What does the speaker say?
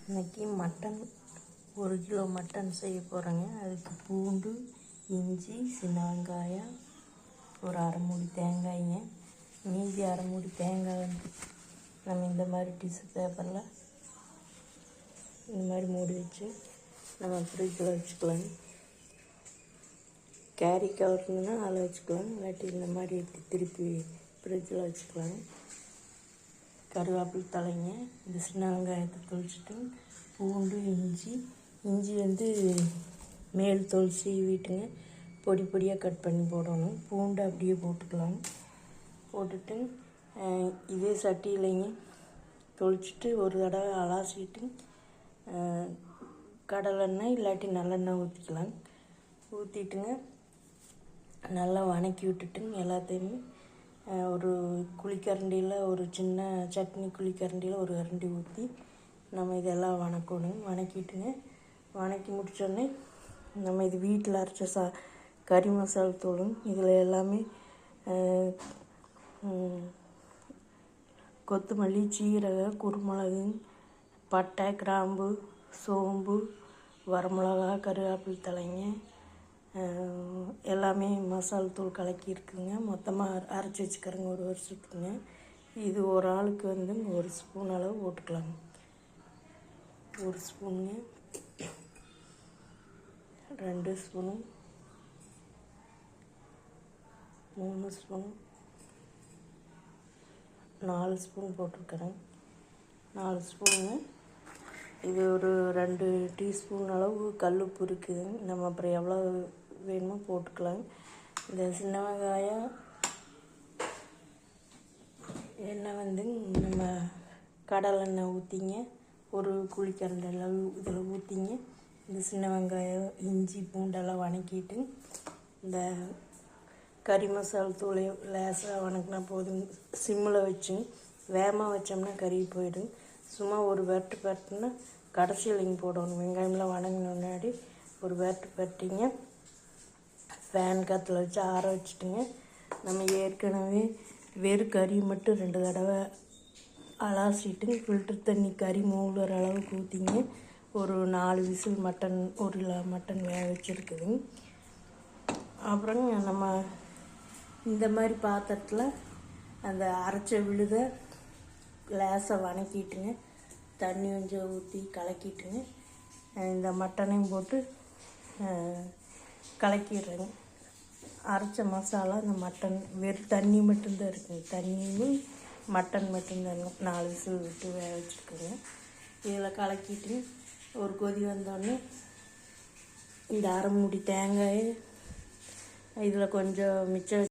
இன்றைக்கி mutton 1 kilo mutton செய்ய போகிறேங்க. அதுக்கு பூண்டு, இஞ்சி, சின்ன வெங்காயம், ஒரு அரை மூடி தேங்காய்ங்க. மீதி அரை மூடி தேங்காய் வந்து நம்ம இந்த மாதிரி டிஷ்யூ பேப்பரில் இந்த மாதிரி மூடி வச்சு நம்ம ஃப்ரிட்ஜில் வச்சுக்கலாம். கேரி கவர்னா அதில் வச்சுக்கலாம், இல்லாட்டி இந்த மாதிரி திருப்பி ஃப்ரிட்ஜில் வச்சுக்கலாம். கருவேப்பிலை தலைங்க, இந்த சின்ன வெங்காயத்தை தொளிச்சுட்டு, பூண்டு, இஞ்சி வந்து மேல் தோல் சீவிட்டுங்க பொடி பொடியாக கட் பண்ணி போடணும். பூண்டு அப்படியே போட்டுக்கலாம். போட்டுட்டு இதே சட்டியிலைங்க தொளிச்சுட்டு ஒரு தடவை அலாசிட்டு கடலெண்ணெய் இல்லாட்டி நல்லெண்ணெய் ஊற்றிக்கலாம். ஊற்றிட்டுங்க நல்லா வதக்கி விட்டுட்டுங்க எல்லாத்தையுமே ஒரு குழிக்கரண்டியில், ஒரு சின்ன சட்னி குழிக்கரண்டியில் ஒரு கரண்டி ஊற்றி நம்ம இதெல்லாம் வதக்கணும். வதக்கிட்டுங்க வதக்கி முடித்தோடனே நம்ம இது வீட்டில் அரைச்ச கறி மசாலா தூளும் இதில் எல்லாமே கொத்தமல்லி, சீரகம், குருமிளகு, பட்டை, கிராம்பு, சோம்பு, வரமிளகா, கருவேப்பிலை தலைங்க எல்லாமே மசாலா தூள் கலக்கி இருக்குங்க. மொத்தமாக அரைச்சி வச்சுக்கிறேங்க ஒரு வருஷத்துக்குங்க. இது ஒரு ஆளுக்கு வந்து 1 ஸ்பூன் அளவு போட்டுக்கலாங்க. 1 ஸ்பூனுங்க, 2 ஸ்பூனு, 3 ஸ்பூன், 4 ஸ்பூன் போட்டிருக்கிறேன். 4 ஸ்பூனுங்க. இது ஒரு 2 டீஸ்பூன் அளவு கல்லுப்பு இருக்குது. நம்ம அப்புறம் எவ்வளோ வேணுமோ போட்டுக்கலாம். இந்த சின்ன வெங்காயம் எண்ணெய் வந்து நம்ம கடலெண்ணெய் ஊற்றிங்க, ஒரு குழிக்கரண்டி அளவு இதில் ஊற்றிங்க. இந்த சின்ன வெங்காயம், இஞ்சி, பூண்டெல்லாம் வதக்கிட்டு இந்த கறி மசாலா தூளை லேசாக வதக்கினா போதும். சிம்மில் வச்சு வேகமாக வச்சோம்னா கறி போயிடும். சும்மா ஒரு வெட்டு பரட்டுனா கடைசியில் போடணும். வெங்காயம்லாம் வதங்கின முன்னாடி ஒரு வெட்டு பரட்டிங்க ஃபேன் காற்றுல வச்சு ஆற வச்சுட்டுங்க. நம்ம ஏற்கனவே வெறும் கறி மட்டும் 2 தடவை அலாசிட்டு ஃபில்டர் தண்ணி கறி மூழ்கிற அளவுக்கு ஊற்றிங்க. ஒரு 4 விசில் மட்டன், 1 கிலோ மட்டன் வேக வச்சுருக்குது. அப்புறம் நம்ம இந்த மாதிரி பாத்திரத்தில் அந்த அரைச்ச விழுதை லேசாக வதக்கிட்டுங்க, தண்ணி கொஞ்சம் ஊற்றி கலக்கிட்டுங்க, இந்த மட்டனையும் போட்டு கலக்கிடுறேங்க. அரைச்ச மசாலா இந்த மட்டன் வெறும் தண்ணி மட்டும்தான் இருக்குங்க. தண்ணியும் மட்டன் மட்டும்தான் 4 விசில் விட்டு வேக வச்சுருக்குங்க. இதில் கலக்கிட்டு ஒரு கொதி வந்தோடனே இந்த அரை மூடி தேங்காய் இதில் கொஞ்சம் மிச்சம்